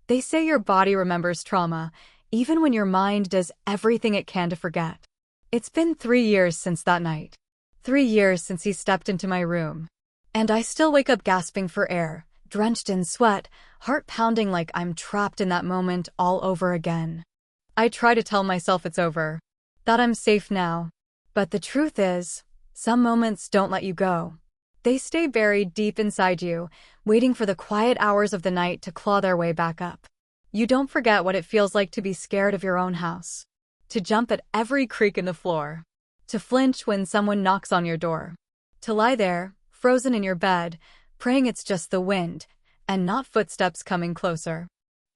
They say your body remembers trauma, even when your mind does everything it can to forget. It's been 3 years since that night. 3 years since he stepped into my room. And I still wake up gasping for air, drenched in sweat, heart pounding like I'm trapped in that moment all over again. I try to tell myself it's over, that I'm safe now. But the truth is, some moments don't let you go. They stay buried deep inside you, waiting for the quiet hours of the night to claw their way back up. You don't forget what it feels like to be scared of your own house, to jump at every creak in the floor, to flinch when someone knocks on your door, to lie there, frozen in your bed, praying it's just the wind, and not footsteps coming closer.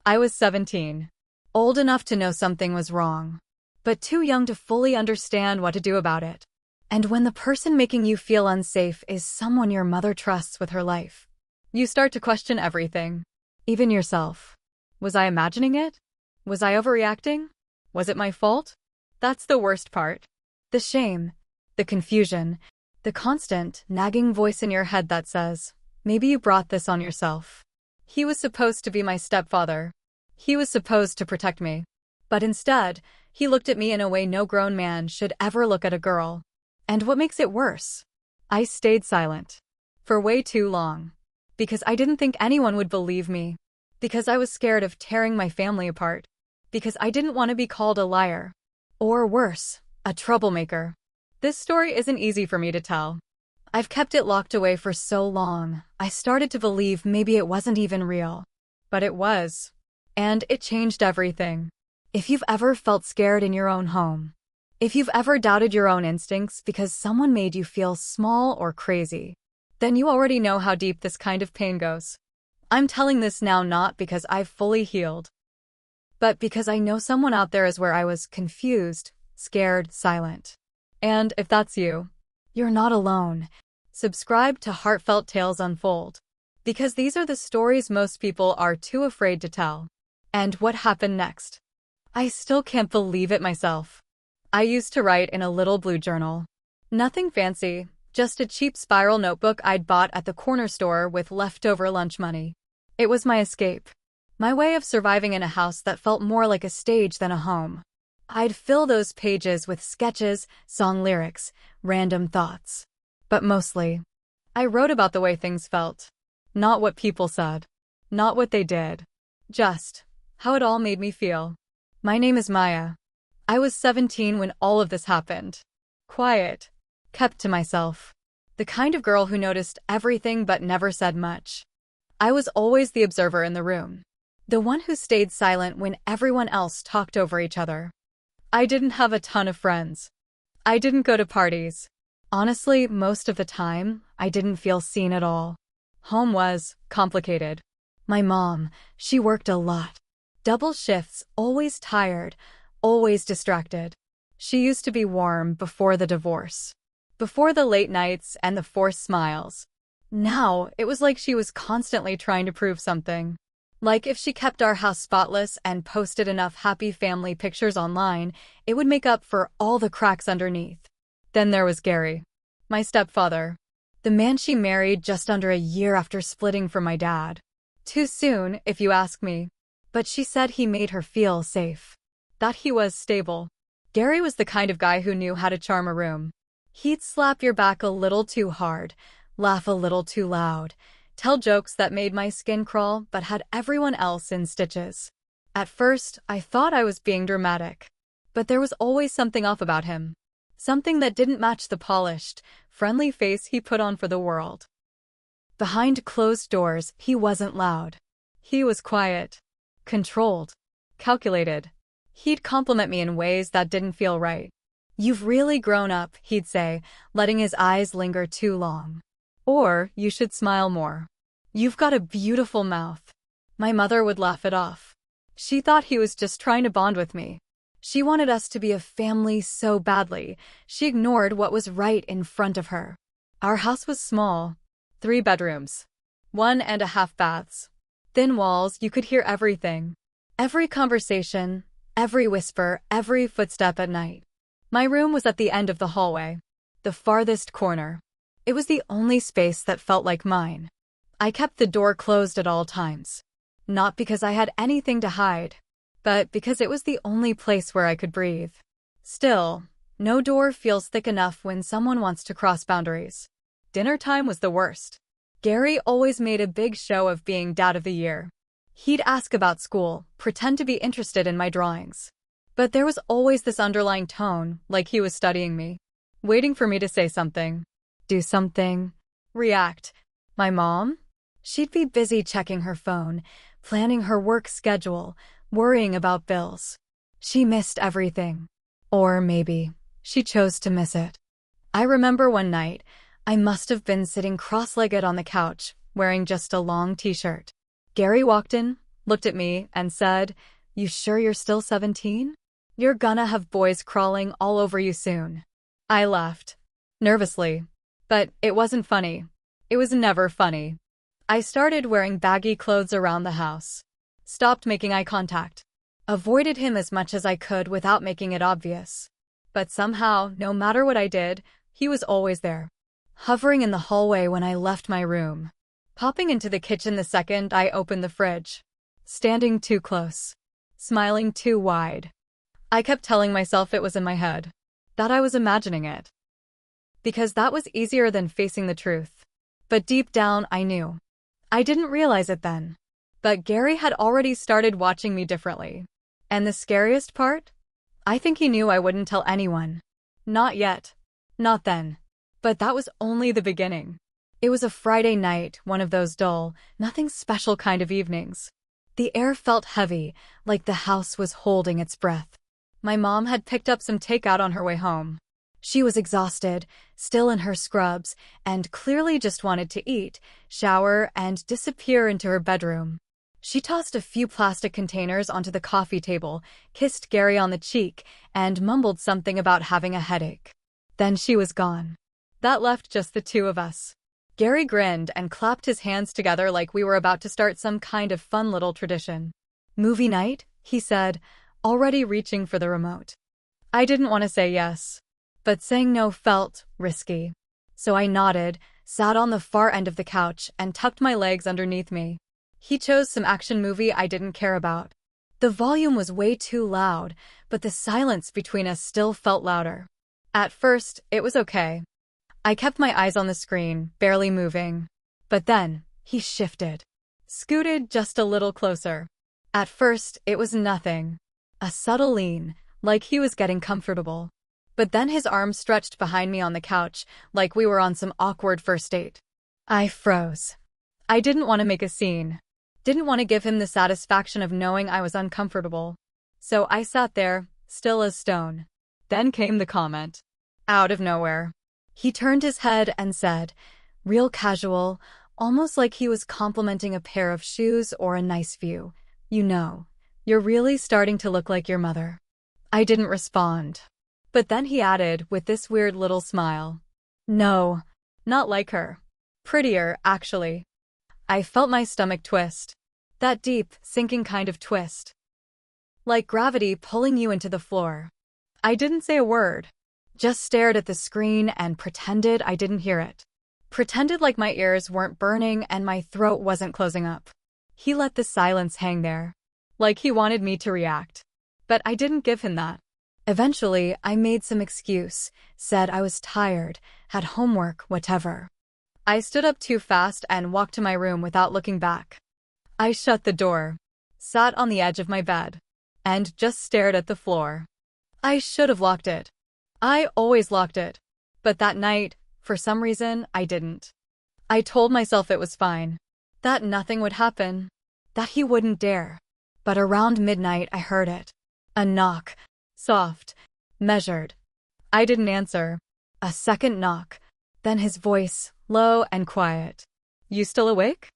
I was 17, old enough to know something was wrong, but too young to fully understand what to do about it. And when the person making you feel unsafe is someone your mother trusts with her life, you start to question everything, even yourself. Was I imagining it? Was I overreacting? Was it my fault? That's the worst part. The shame, the confusion, the constant, nagging voice in your head that says, maybe you brought this on yourself. He was supposed to be my stepfather. He was supposed to protect me. But instead, he looked at me in a way no grown man should ever look at a girl. And what makes it worse? I stayed silent. For way too long. Because I didn't think anyone would believe me. Because I was scared of tearing my family apart. Because I didn't want to be called a liar. Or worse, a troublemaker. This story isn't easy for me to tell. I've kept it locked away for so long, I started to believe maybe it wasn't even real. But it was. And it changed everything. If you've ever felt scared in your own home, if you've ever doubted your own instincts because someone made you feel small or crazy, then you already know how deep this kind of pain goes. I'm telling this now not because I've fully healed, but because I know someone out there is where I was confused, scared, silent. And if that's you, you're not alone. Subscribe to Heartfelt Tales Unfold, because these are the stories most people are too afraid to tell. And what happened next? I still can't believe it myself. I used to write in a little blue journal. Nothing fancy, just a cheap spiral notebook I'd bought at the corner store with leftover lunch money. It was my escape. My way of surviving in a house that felt more like a stage than a home. I'd fill those pages with sketches, song lyrics, random thoughts. But mostly, I wrote about the way things felt. Not what people said. Not what they did. Just how it all made me feel. My name is Maya. I was 17 when all of this happened. Quiet. Kept to myself. The kind of girl who noticed everything but never said much. I was always the observer in the room. The one who stayed silent when everyone else talked over each other. I didn't have a ton of friends. I didn't go to parties. Honestly, most of the time, I didn't feel seen at all. Home was complicated. My mom, she worked a lot. Double shifts, always tired, always distracted. She used to be warm before the divorce. Before the late nights and the forced smiles. Now, it was like she was constantly trying to prove something. Like if she kept our house spotless and posted enough happy family pictures online, it would make up for all the cracks underneath. Then there was Gary, my stepfather. The man she married just under a year after splitting from my dad. Too soon, if you ask me. But she said he made her feel safe. That he was stable. Gary was the kind of guy who knew how to charm a room. He'd slap your back a little too hard, laugh a little too loud, tell jokes that made my skin crawl but had everyone else in stitches. At first, I thought I was being dramatic. But there was always something off about him. Something that didn't match the polished, friendly face he put on for the world. Behind closed doors, he wasn't loud. He was quiet, controlled, calculated. He'd compliment me in ways that didn't feel right. "You've really grown up," he'd say, letting his eyes linger too long. Or, "You should smile more. You've got a beautiful mouth." My mother would laugh it off. She thought he was just trying to bond with me. She wanted us to be a family so badly, she ignored what was right in front of her. Our house was small. 3 bedrooms. 1.5 baths. Thin walls, you could hear everything. Every conversation, every whisper, every footstep at night. My room was at the end of the hallway. The farthest corner. It was the only space that felt like mine. I kept the door closed at all times. Not because I had anything to hide, but because it was the only place where I could breathe. Still, no door feels thick enough when someone wants to cross boundaries. Dinner time was the worst. Gary always made a big show of being Dad of the Year. He'd ask about school, pretend to be interested in my drawings. But there was always this underlying tone, like he was studying me, waiting for me to say something, do something, react. My mom? She'd be busy checking her phone, planning her work schedule, worrying about bills. She missed everything. Or maybe she chose to miss it. I remember one night, I must have been sitting cross-legged on the couch, wearing just a long t-shirt. Gary walked in, looked at me, and said, "You sure you're still 17? You're gonna have boys crawling all over you soon." I laughed, nervously. But it wasn't funny. It was never funny. I started wearing baggy clothes around the house. Stopped making eye contact. Avoided him as much as I could without making it obvious. But somehow, no matter what I did, he was always there. Hovering in the hallway when I left my room. Popping into the kitchen the second I opened the fridge. Standing too close. Smiling too wide. I kept telling myself it was in my head. That I was imagining it. Because that was easier than facing the truth. But deep down, I knew. I didn't realize it then. But Gary had already started watching me differently. And the scariest part? I think he knew I wouldn't tell anyone. Not yet. Not then. But that was only the beginning. It was a Friday night, one of those dull, nothing special kind of evenings. The air felt heavy, like the house was holding its breath. My mom had picked up some takeout on her way home. She was exhausted, still in her scrubs, and clearly just wanted to eat, shower, and disappear into her bedroom. She tossed a few plastic containers onto the coffee table, kissed Gary on the cheek, and mumbled something about having a headache. Then she was gone. That left just the two of us. Gary grinned and clapped his hands together like we were about to start some kind of fun little tradition. "Movie night?" he said, already reaching for the remote. I didn't want to say yes, but saying no felt risky. So I nodded, sat on the far end of the couch, and tucked my legs underneath me. He chose some action movie I didn't care about. The volume was way too loud, but the silence between us still felt louder. At first, it was okay. I kept my eyes on the screen, barely moving. But then, he shifted. Scooted just a little closer. At first, it was nothing. A subtle lean, like he was getting comfortable. But then his arm stretched behind me on the couch, like we were on some awkward first date. I froze. I didn't want to make a scene. Didn't want to give him the satisfaction of knowing I was uncomfortable. So I sat there, still as stone. Then came the comment. Out of nowhere. He turned his head and said, real casual, almost like he was complimenting a pair of shoes or a nice view. "You know, you're really starting to look like your mother." I didn't respond. But then he added, with this weird little smile, "No, not like her. Prettier, actually." I felt my stomach twist. That deep, sinking kind of twist. Like gravity pulling you into the floor. I didn't say a word. Just stared at the screen and pretended I didn't hear it. Pretended like my ears weren't burning and my throat wasn't closing up. He let the silence hang there. Like he wanted me to react. But I didn't give him that. Eventually, I made some excuse, said I was tired, had homework, whatever. I stood up too fast and walked to my room without looking back. I shut the door, sat on the edge of my bed, and just stared at the floor. I should have locked it. I always locked it. But that night, for some reason, I didn't. I told myself it was fine. That nothing would happen. That he wouldn't dare. But around midnight, I heard it. A knock. Soft. Measured. I didn't answer. A second knock. Then his voice, low and quiet. "You still awake?"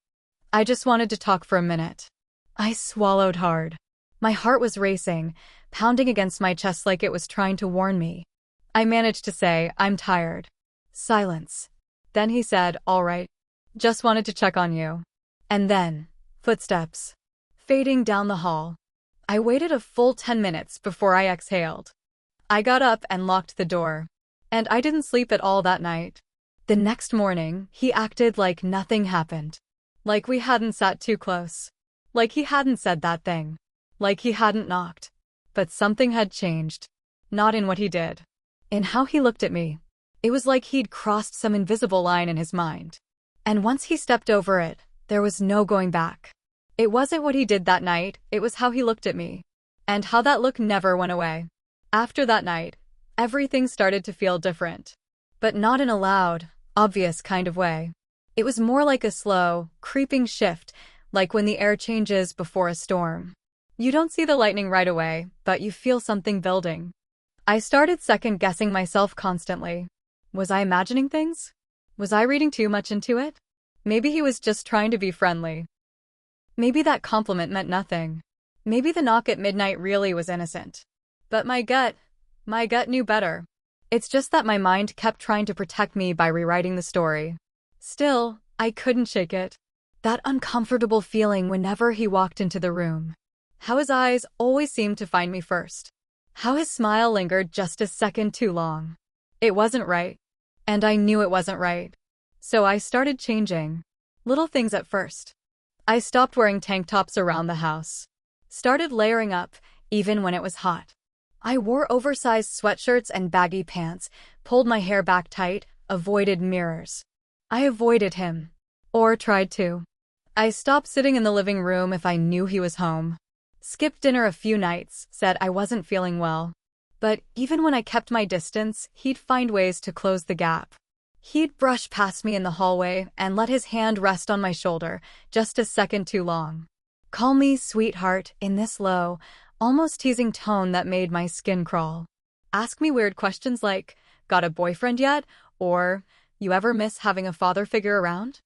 I just wanted to talk for a minute. I swallowed hard. My heart was racing, pounding against my chest like it was trying to warn me. I managed to say, "I'm tired." Silence. Then he said, "All right. Just wanted to check on you." And then, footsteps. Fading down the hall. I waited a full 10 minutes before I exhaled. I got up and locked the door. And I didn't sleep at all that night. The next morning, he acted like nothing happened. Like we hadn't sat too close. Like he hadn't said that thing. Like he hadn't knocked. But something had changed. Not in what he did. In how he looked at me. It was like he'd crossed some invisible line in his mind. And once he stepped over it, there was no going back. It wasn't what he did that night, it was how he looked at me. And how that look never went away. After that night, everything started to feel different. But not in a loud, obvious kind of way. It was more like a slow, creeping shift, like when the air changes before a storm. You don't see the lightning right away, but you feel something building. I started second-guessing myself constantly. Was I imagining things? Was I reading too much into it? Maybe he was just trying to be friendly. Maybe that compliment meant nothing. Maybe the knock at midnight really was innocent. But my gut knew better. It's just that my mind kept trying to protect me by rewriting the story. Still, I couldn't shake it. That uncomfortable feeling whenever he walked into the room. How his eyes always seemed to find me first. How his smile lingered just a second too long. It wasn't right. And I knew it wasn't right. So I started changing. Little things at first. I stopped wearing tank tops around the house. Started layering up, even when it was hot. I wore oversized sweatshirts and baggy pants, pulled my hair back tight, avoided mirrors. I avoided him. Or tried to. I stopped sitting in the living room if I knew he was home. Skipped dinner a few nights, said I wasn't feeling well. But even when I kept my distance, he'd find ways to close the gap. He'd brush past me in the hallway and let his hand rest on my shoulder, just a second too long. Call me sweetheart in this low, almost teasing tone that made my skin crawl. Ask me weird questions like, got a boyfriend yet? Or, you ever miss having a father figure around?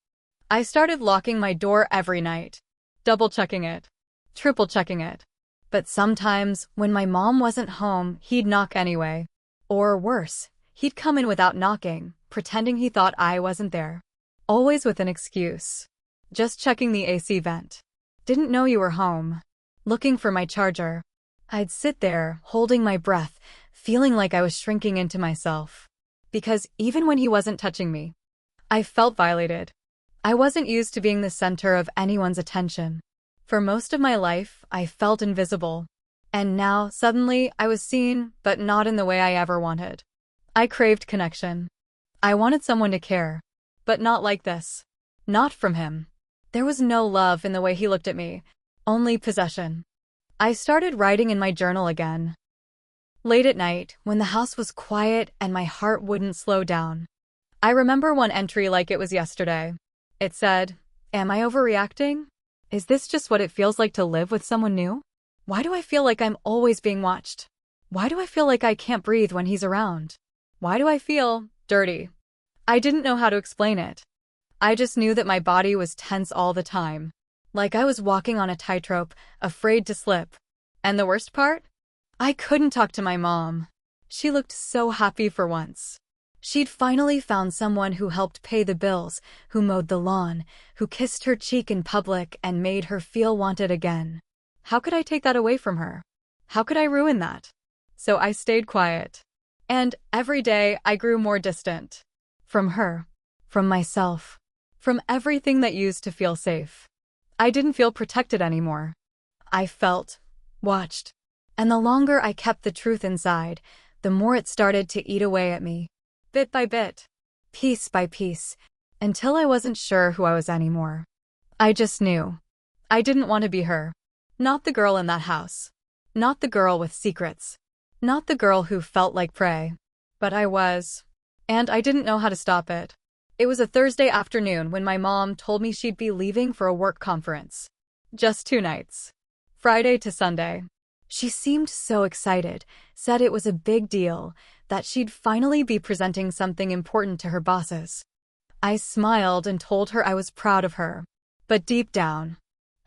I started locking my door every night. Double-checking it. Triple-checking it. But sometimes, when my mom wasn't home, he'd knock anyway. Or worse, he'd come in without knocking, pretending he thought I wasn't there. Always with an excuse. Just checking the AC vent. Didn't know you were home. Looking for my charger. I'd sit there, holding my breath, feeling like I was shrinking into myself. Because even when he wasn't touching me, I felt violated. I wasn't used to being the center of anyone's attention. For most of my life, I felt invisible. And now, suddenly, I was seen, but not in the way I ever wanted. I craved connection. I wanted someone to care. But not like this. Not from him. There was no love in the way he looked at me. Only possession. I started writing in my journal again. Late at night, when the house was quiet and my heart wouldn't slow down. I remember one entry like it was yesterday. It said, "Am I overreacting? Is this just what it feels like to live with someone new? Why do I feel like I'm always being watched? Why do I feel like I can't breathe when he's around? Why do I feel dirty?" I didn't know how to explain it. I just knew that my body was tense all the time. Like I was walking on a tightrope, afraid to slip. And the worst part? I couldn't talk to my mom. She looked so happy for once. She'd finally found someone who helped pay the bills, who mowed the lawn, who kissed her cheek in public and made her feel wanted again. How could I take that away from her? How could I ruin that? So I stayed quiet. And every day I grew more distant. From her. From myself. From everything that used to feel safe. I didn't feel protected anymore. I felt watched. And the longer I kept the truth inside, the more it started to eat away at me. Bit by bit. Piece by piece. Until I wasn't sure who I was anymore. I just knew. I didn't want to be her. Not the girl in that house. Not the girl with secrets. Not the girl who felt like prey. But I was. And I didn't know how to stop it. It was a Thursday afternoon when my mom told me she'd be leaving for a work conference. Just 2 nights. Friday to Sunday. She seemed so excited, said it was a big deal, that she'd finally be presenting something important to her bosses. I smiled and told her I was proud of her. But deep down,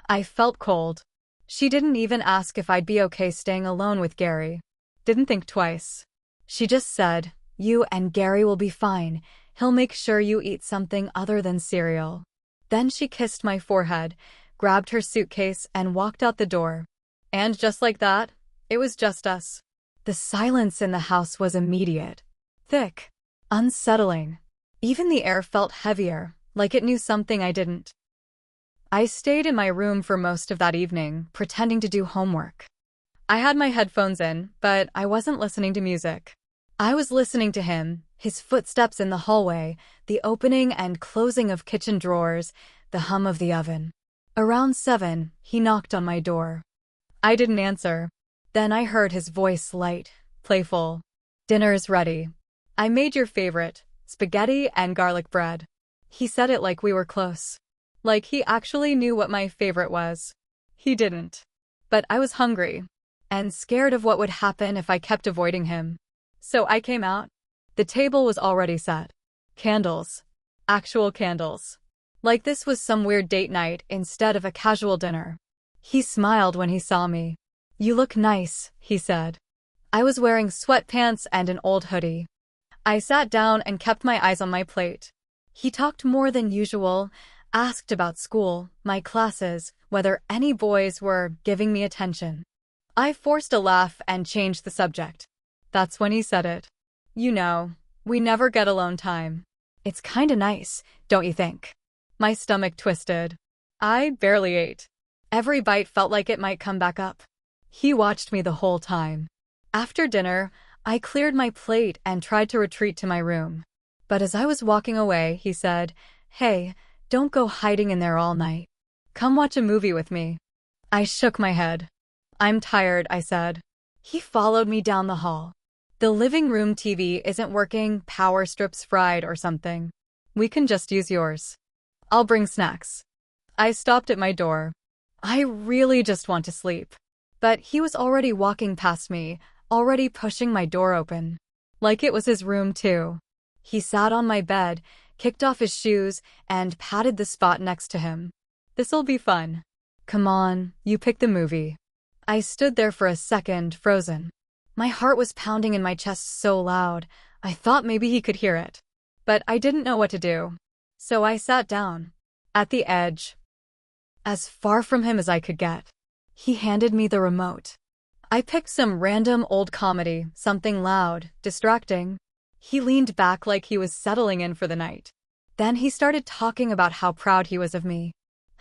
I felt cold. She didn't even ask if I'd be okay staying alone with Gary. Didn't think twice. She just said, "You and Gary will be fine. He'll make sure you eat something other than cereal." Then she kissed my forehead, grabbed her suitcase, and walked out the door. And just like that, it was just us. The silence in the house was immediate. Thick. Unsettling. Even the air felt heavier, like it knew something I didn't. I stayed in my room for most of that evening, pretending to do homework. I had my headphones in, but I wasn't listening to music. I was listening to him, his footsteps in the hallway, the opening and closing of kitchen drawers, the hum of the oven. Around 7, he knocked on my door. I didn't answer. Then I heard his voice light, playful. "Dinner's ready. I made your favorite, spaghetti and garlic bread." He said it like we were close. Like he actually knew what my favorite was. He didn't. But I was hungry and scared of what would happen if I kept avoiding him. So I came out. The table was already set. Candles. Actual candles. Like this was some weird date night instead of a casual dinner. He smiled when he saw me. "You look nice," he said. I was wearing sweatpants and an old hoodie. I sat down and kept my eyes on my plate. He talked more than usual, asked about school, my classes, whether any boys were giving me attention. I forced a laugh and changed the subject. That's when he said it. "You know, we never get alone time. It's kinda nice, don't you think?" My stomach twisted. I barely ate. Every bite felt like it might come back up. He watched me the whole time. After dinner, I cleared my plate and tried to retreat to my room. But as I was walking away, he said, "Hey, don't go hiding in there all night. Come watch a movie with me." I shook my head. "I'm tired," I said. He followed me down the hall. "The living room TV isn't working, power strips fried or something. We can just use yours. I'll bring snacks." I stopped at my door. I really just want to sleep. But he was already walking past me, already pushing my door open. Like it was his room too. He sat on my bed, kicked off his shoes, and patted the spot next to him. "This'll be fun. Come on, you pick the movie." I stood there for a second, frozen. My heart was pounding in my chest so loud, I thought maybe he could hear it. But I didn't know what to do. So I sat down. At the edge. As far from him as I could get. He handed me the remote. I picked some random old comedy, something loud, distracting. He leaned back like he was settling in for the night. Then he started talking about how proud he was of me.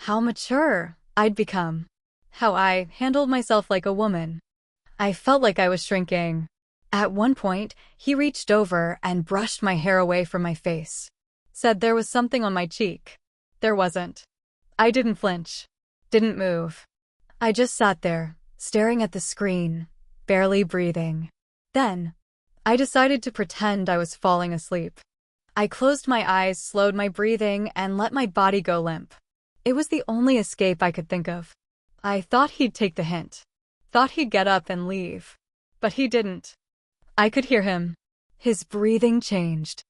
How mature I'd become. How I handled myself like a woman. I felt like I was shrinking. At one point, he reached over and brushed my hair away from my face. Said there was something on my cheek. There wasn't. I didn't flinch. Didn't move. I just sat there, staring at the screen, barely breathing. Then, I decided to pretend I was falling asleep. I closed my eyes, slowed my breathing, and let my body go limp. It was the only escape I could think of. I thought he'd take the hint. Thought he'd get up and leave. But he didn't. I could hear him. His breathing changed.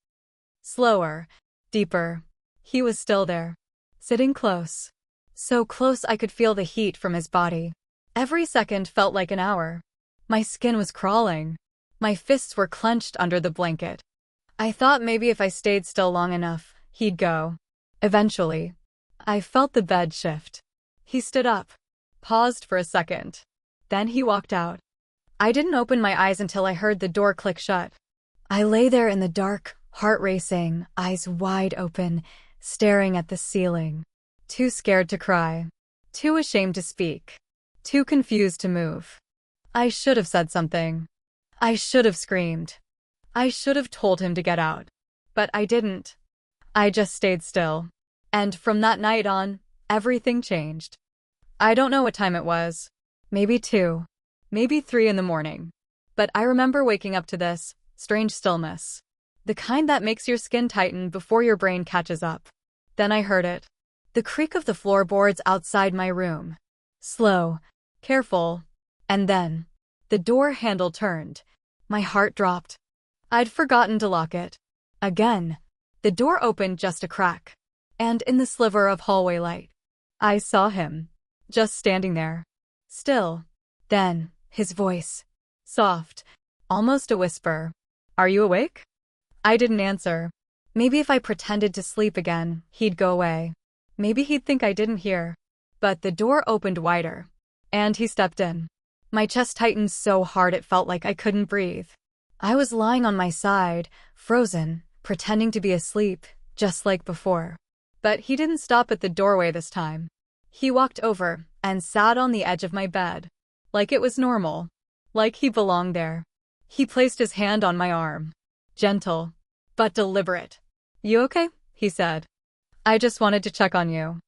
Slower, deeper. He was still there. Sitting close. So close I could feel the heat from his body. Every second felt like an hour. My skin was crawling. My fists were clenched under the blanket. I thought maybe if I stayed still long enough, he'd go. Eventually. I felt the bed shift. He stood up. Paused for a second. Then he walked out. I didn't open my eyes until I heard the door click shut. I lay there in the dark, heart racing, eyes wide open, staring at the ceiling. Too scared to cry. Too ashamed to speak. Too confused to move. I should have said something. I should have screamed. I should have told him to get out. But I didn't. I just stayed still. And from that night on, everything changed. I don't know what time it was. Maybe 2. Maybe 3 in the morning. But I remember waking up to this strange stillness. The kind that makes your skin tighten before your brain catches up. Then I heard it. The creak of the floorboards outside my room. Slow. Careful. And then, the door handle turned. My heart dropped. I'd forgotten to lock it. Again. The door opened just a crack. And in the sliver of hallway light, I saw him. Just standing there. Still. Then, his voice. Soft. Almost a whisper. "Are you awake?" I didn't answer. Maybe if I pretended to sleep again, he'd go away. Maybe he'd think I didn't hear. But the door opened wider. And he stepped in. My chest tightened so hard it felt like I couldn't breathe. I was lying on my side, frozen, pretending to be asleep, just like before. But he didn't stop at the doorway this time. He walked over and sat on the edge of my bed. Like it was normal. Like he belonged there. He placed his hand on my arm. Gentle, but deliberate. "You okay?" he said. "I just wanted to check on you."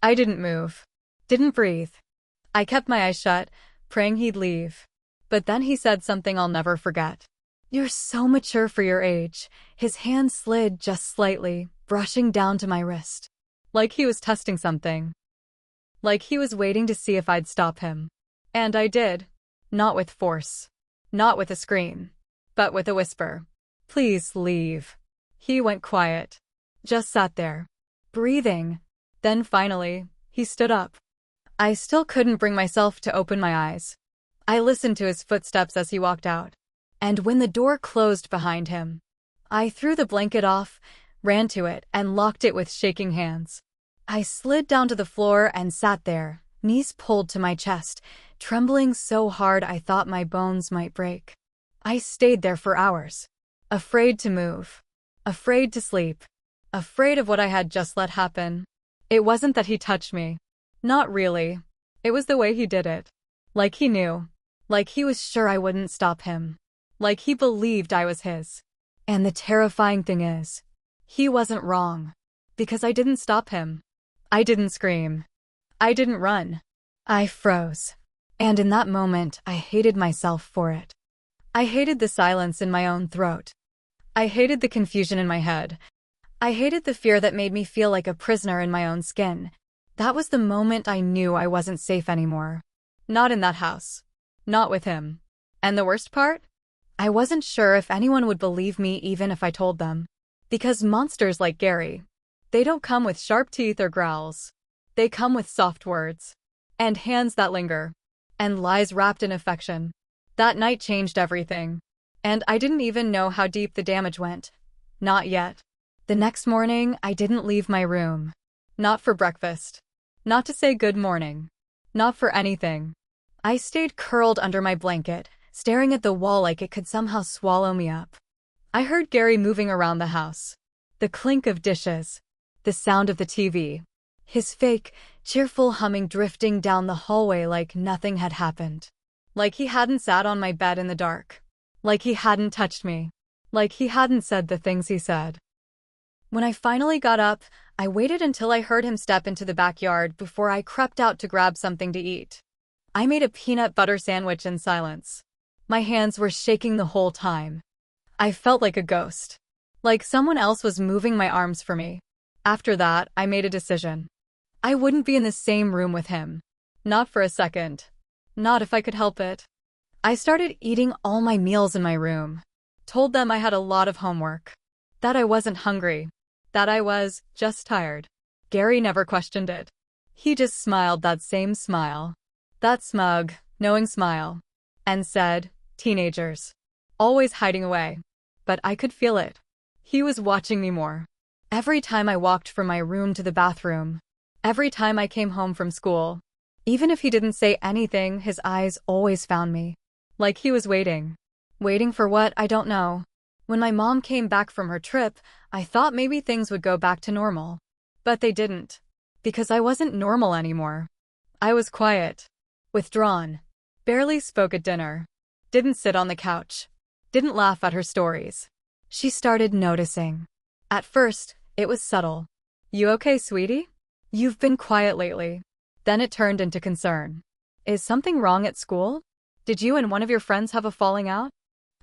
I didn't move. Didn't breathe. I kept my eyes shut, praying he'd leave. But then he said something I'll never forget. "You're so mature for your age." His hand slid just slightly, brushing down to my wrist. Like he was testing something. Like he was waiting to see if I'd stop him. And I did. Not with force. Not with a scream. But with a whisper. "Please leave." He went quiet. Just sat there. Breathing. Then finally, he stood up. I still couldn't bring myself to open my eyes. I listened to his footsteps as he walked out. And when the door closed behind him, I threw the blanket off, ran to it, and locked it with shaking hands. I slid down to the floor and sat there, knees pulled to my chest, trembling so hard I thought my bones might break. I stayed there for hours, afraid to move, afraid to sleep, afraid of what I had just let happen. It wasn't that he touched me. Not really. It was the way he did it. Like he knew. Like he was sure I wouldn't stop him. Like he believed I was his. And the terrifying thing is, he wasn't wrong. Because I didn't stop him. I didn't scream. I didn't run. I froze. And in that moment, I hated myself for it. I hated the silence in my own throat. I hated the confusion in my head. I hated the fear that made me feel like a prisoner in my own skin. That was the moment I knew I wasn't safe anymore. Not in that house. Not with him. And the worst part? I wasn't sure if anyone would believe me even if I told them. Because monsters like Gary, they don't come with sharp teeth or growls. They come with soft words. And hands that linger. And lies wrapped in affection. That night changed everything. And I didn't even know how deep the damage went. Not yet. The next morning, I didn't leave my room. Not for breakfast. Not to say good morning. Not for anything. I stayed curled under my blanket, staring at the wall like it could somehow swallow me up. I heard Gary moving around the house. The clink of dishes. The sound of the TV. His fake, cheerful humming drifting down the hallway like nothing had happened. Like he hadn't sat on my bed in the dark. Like he hadn't touched me. Like he hadn't said the things he said. When I finally got up, I waited until I heard him step into the backyard before I crept out to grab something to eat. I made a peanut butter sandwich in silence. My hands were shaking the whole time. I felt like a ghost. Like someone else was moving my arms for me. After that, I made a decision. I wouldn't be in the same room with him. Not for a second. Not if I could help it. I started eating all my meals in my room. Told them I had a lot of homework. That I wasn't hungry. That I was just tired. Gary never questioned it. He just smiled that same smile. That smug, knowing smile. And said, "Teenagers. Always hiding away." But I could feel it. He was watching me more. Every time I walked from my room to the bathroom. Every time I came home from school. Even if he didn't say anything, his eyes always found me. Like he was waiting. Waiting for what, I don't know. When my mom came back from her trip, I thought maybe things would go back to normal. But they didn't. Because I wasn't normal anymore. I was quiet. Withdrawn. Barely spoke at dinner. Didn't sit on the couch. Didn't laugh at her stories. She started noticing. At first, it was subtle. "You okay, sweetie? You've been quiet lately." Then it turned into concern. "Is something wrong at school? Did you and one of your friends have a falling out?"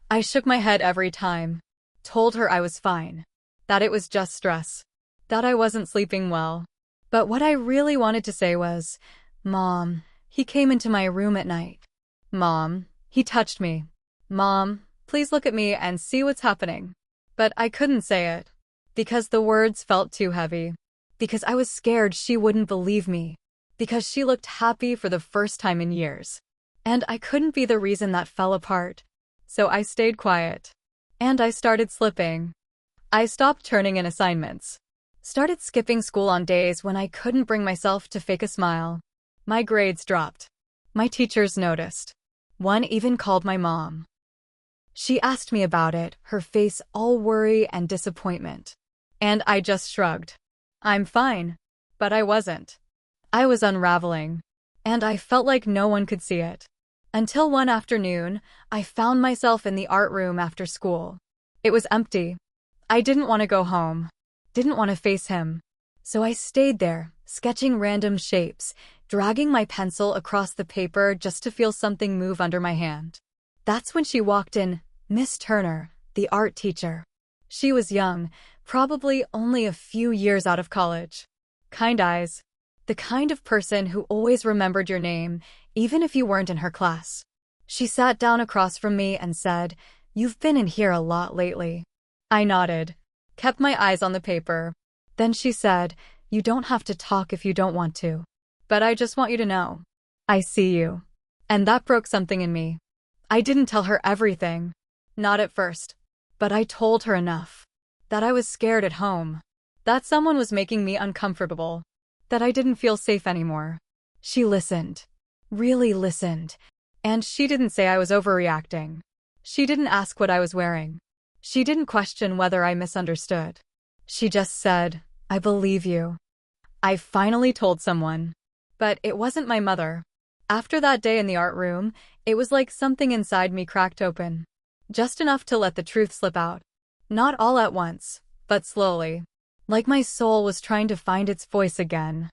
I shook my head every time. Told her I was fine. That it was just stress. That I wasn't sleeping well. But what I really wanted to say was, "Mom, he came into my room at night. Mom, he touched me. Mom, please look at me and see what's happening." But I couldn't say it. Because the words felt too heavy. Because I was scared she wouldn't believe me. Because she looked happy for the first time in years. And I couldn't be the reason that fell apart. So I stayed quiet. And I started slipping. I stopped turning in assignments. Started skipping school on days when I couldn't bring myself to fake a smile. My grades dropped. My teachers noticed. One even called my mom. She asked me about it, her face all worry and disappointment. And I just shrugged. "I'm fine." But I wasn't. I was unraveling, and I felt like no one could see it. Until one afternoon, I found myself in the art room after school. It was empty. I didn't want to go home. Didn't want to face him. So I stayed there, sketching random shapes, dragging my pencil across the paper just to feel something move under my hand. That's when she walked in, Miss Turner, the art teacher. She was young, probably only a few years out of college. Kind eyes. The kind of person who always remembered your name, even if you weren't in her class. She sat down across from me and said, "You've been in here a lot lately." I nodded, kept my eyes on the paper. Then she said, "You don't have to talk if you don't want to. But I just want you to know. I see you." And that broke something in me. I didn't tell her everything. Not at first. But I told her enough. That I was scared at home. That someone was making me uncomfortable. That I didn't feel safe anymore. She listened. Really listened. And she didn't say I was overreacting. She didn't ask what I was wearing. She didn't question whether I misunderstood. She just said, "I believe you." I finally told someone. But it wasn't my mother. After that day in the art room, it was like something inside me cracked open. Just enough to let the truth slip out. Not all at once, but slowly. Like my soul was trying to find its voice again.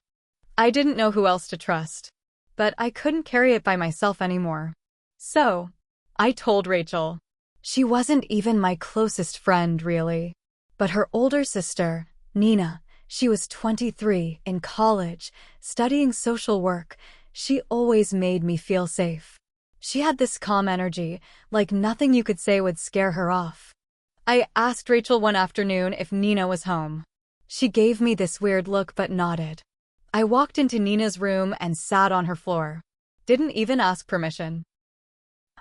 I didn't know who else to trust. But I couldn't carry it by myself anymore. So, I told Rachel. She wasn't even my closest friend, really. But her older sister, Nina, she was 23, in college, studying social work. She always made me feel safe. She had this calm energy, like nothing you could say would scare her off. I asked Rachel one afternoon if Nina was home. She gave me this weird look but nodded. I walked into Nina's room and sat on her floor. Didn't even ask permission.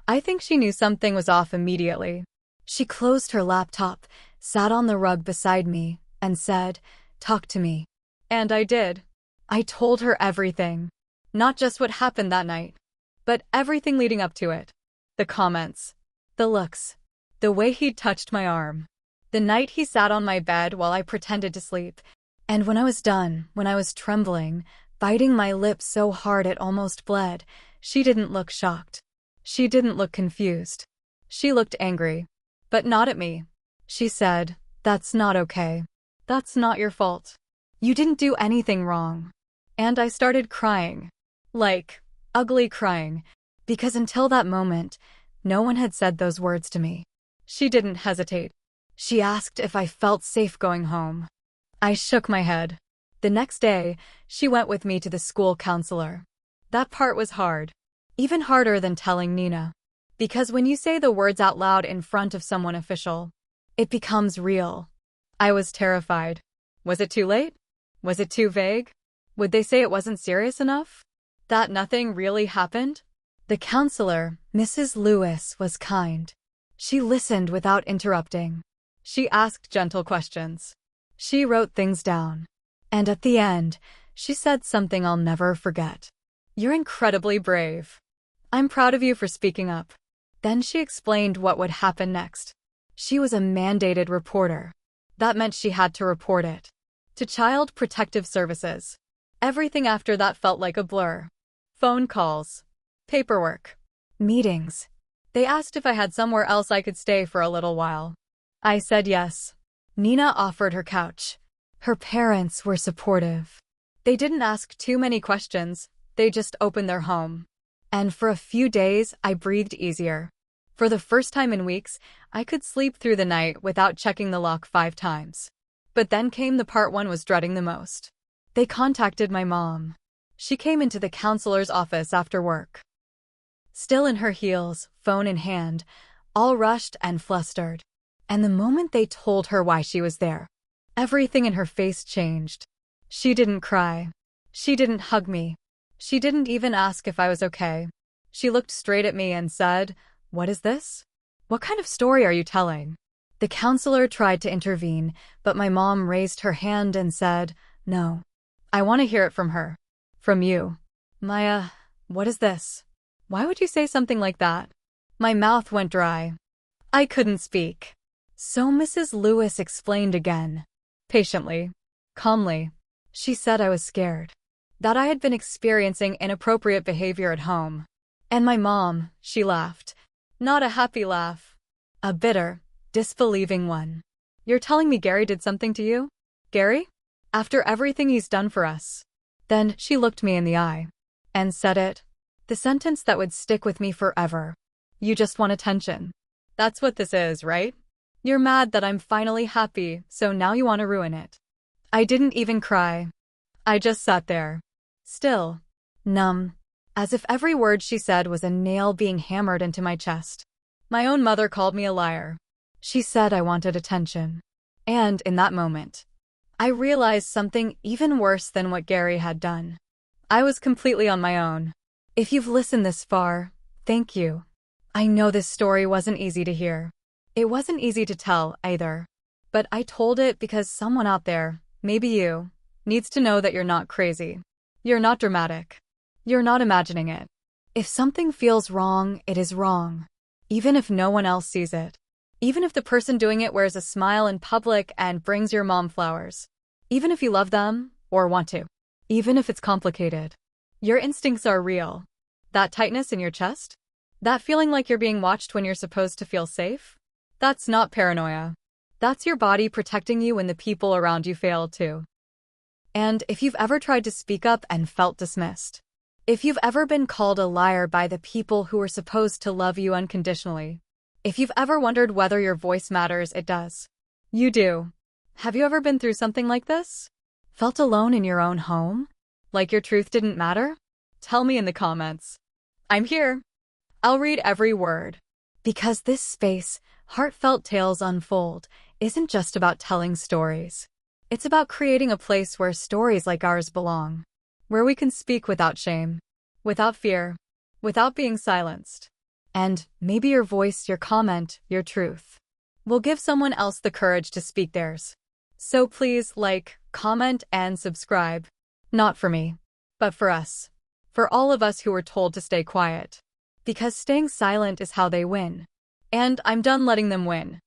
I think she knew something was off immediately. She closed her laptop, sat on the rug beside me, and said, "Talk to me." And I did. I told her everything. Not just what happened that night, but everything leading up to it. The comments. The looks. The way he touched my arm. The night he sat on my bed while I pretended to sleep. And when I was done, when I was trembling, biting my lips so hard it almost bled, she didn't look shocked. She didn't look confused. She looked angry. But not at me. She said, "That's not okay. That's not your fault. You didn't do anything wrong." And I started crying. Like, ugly crying. Because until that moment, no one had said those words to me. She didn't hesitate. She asked if I felt safe going home. I shook my head. The next day, she went with me to the school counselor. That part was hard. Even harder than telling Nina. Because when you say the words out loud in front of someone official, it becomes real. I was terrified. Was it too late? Was it too vague? Would they say it wasn't serious enough? That nothing really happened? The counselor, Mrs. Lewis, was kind. She listened without interrupting. She asked gentle questions. She wrote things down. And at the end, she said something I'll never forget. "You're incredibly brave. I'm proud of you for speaking up." Then she explained what would happen next. She was a mandated reporter. That meant she had to report it. To Child Protective Services. Everything after that felt like a blur. Phone calls. Paperwork. Meetings. They asked if I had somewhere else I could stay for a little while. I said yes. Nina offered her couch. Her parents were supportive. They didn't ask too many questions, they just opened their home. And for a few days, I breathed easier. For the first time in weeks, I could sleep through the night without checking the lock 5 times. But then came the part one was dreading the most. They contacted my mom. She came into the counselor's office after work. Still in her heels, phone in hand, all rushed and flustered. And the moment they told her why she was there, everything in her face changed. She didn't cry. She didn't hug me. She didn't even ask if I was okay. She looked straight at me and said, "What is this? What kind of story are you telling?" The counselor tried to intervene, but my mom raised her hand and said, "No. I want to hear it from her. From you." "Maya, what is this? Why would you say something like that?" My mouth went dry. I couldn't speak. So Mrs. Lewis explained again. Patiently. Calmly. She said I was scared. that I had been experiencing inappropriate behavior at home. And my mom, she laughed. Not a happy laugh. A bitter, disbelieving one. You're telling me Gary did something to you? Gary? After everything he's done for us. Then she looked me in the eye and said it. The sentence that would stick with me forever. You just want attention. That's what this is, right? You're mad that I'm finally happy, so now you want to ruin it. I didn't even cry. I just sat there. Still. Numb. As if every word she said was a nail being hammered into my chest. My own mother called me a liar. She said I wanted attention. And in that moment, I realized something even worse than what Gary had done. I was completely on my own. If you've listened this far, thank you. I know this story wasn't easy to hear. It wasn't easy to tell, either. But I told it because someone out there, maybe you, needs to know that you're not crazy. You're not dramatic. You're not imagining it. If something feels wrong, it is wrong. Even if no one else sees it. Even if the person doing it wears a smile in public and brings your mom flowers. Even if you love them, or want to. Even if it's complicated. Your instincts are real. That tightness in your chest? That feeling like you're being watched when you're supposed to feel safe? That's not paranoia. That's your body protecting you when the people around you fail too. And if you've ever tried to speak up and felt dismissed. If you've ever been called a liar by the people who are supposed to love you unconditionally. If you've ever wondered whether your voice matters, it does. You do. Have you ever been through something like this? Felt alone in your own home? Like your truth didn't matter? Tell me in the comments. I'm here. I'll read every word. Because this space, Heartfelt Tales Unfold, isn't just about telling stories. It's about creating a place where stories like ours belong. Where we can speak without shame. Without fear. Without being silenced. And maybe your voice, your comment, your truth will give someone else the courage to speak theirs. So please like, comment, and subscribe. Not for me, but for us. For all of us who were told to stay quiet. Because staying silent is how they win. And I'm done letting them win.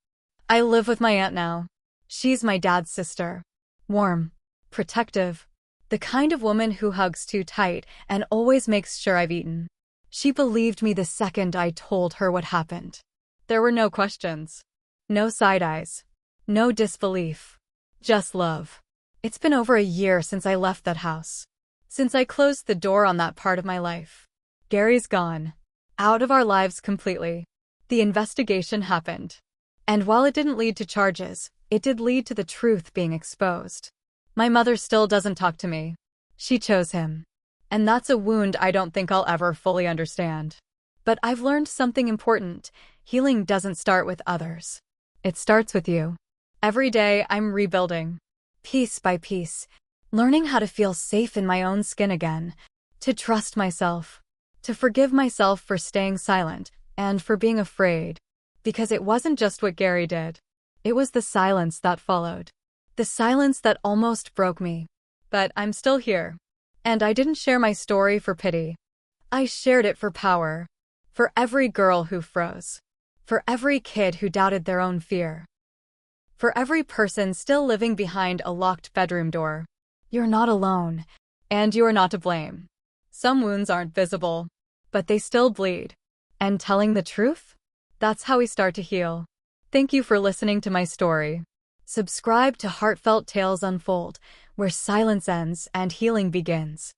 I live with my aunt now. She's my dad's sister. Warm. Protective. The kind of woman who hugs too tight and always makes sure I've eaten. She believed me the second I told her what happened. There were no questions. No side eyes. No disbelief. Just love. It's been over a year since I left that house. Since I closed the door on that part of my life. Gary's gone. Out of our lives completely. The investigation happened. And while it didn't lead to charges, it did lead to the truth being exposed. My mother still doesn't talk to me. She chose him. And that's a wound I don't think I'll ever fully understand. But I've learned something important. Healing doesn't start with others. It starts with you. Every day I'm rebuilding. Piece by piece. Learning how to feel safe in my own skin again. To trust myself. To forgive myself for staying silent. And for being afraid. Because it wasn't just what Gary did. It was the silence that followed. The silence that almost broke me. But I'm still here. And I didn't share my story for pity. I shared it for power. For every girl who froze. For every kid who doubted their own fear. For every person still living behind a locked bedroom door. You're not alone. And you are not to blame. Some wounds aren't visible. But they still bleed. And telling the truth? That's how we start to heal. Thank you for listening to my story. Subscribe to Heartfelt Tales Unfold, where silence ends and healing begins.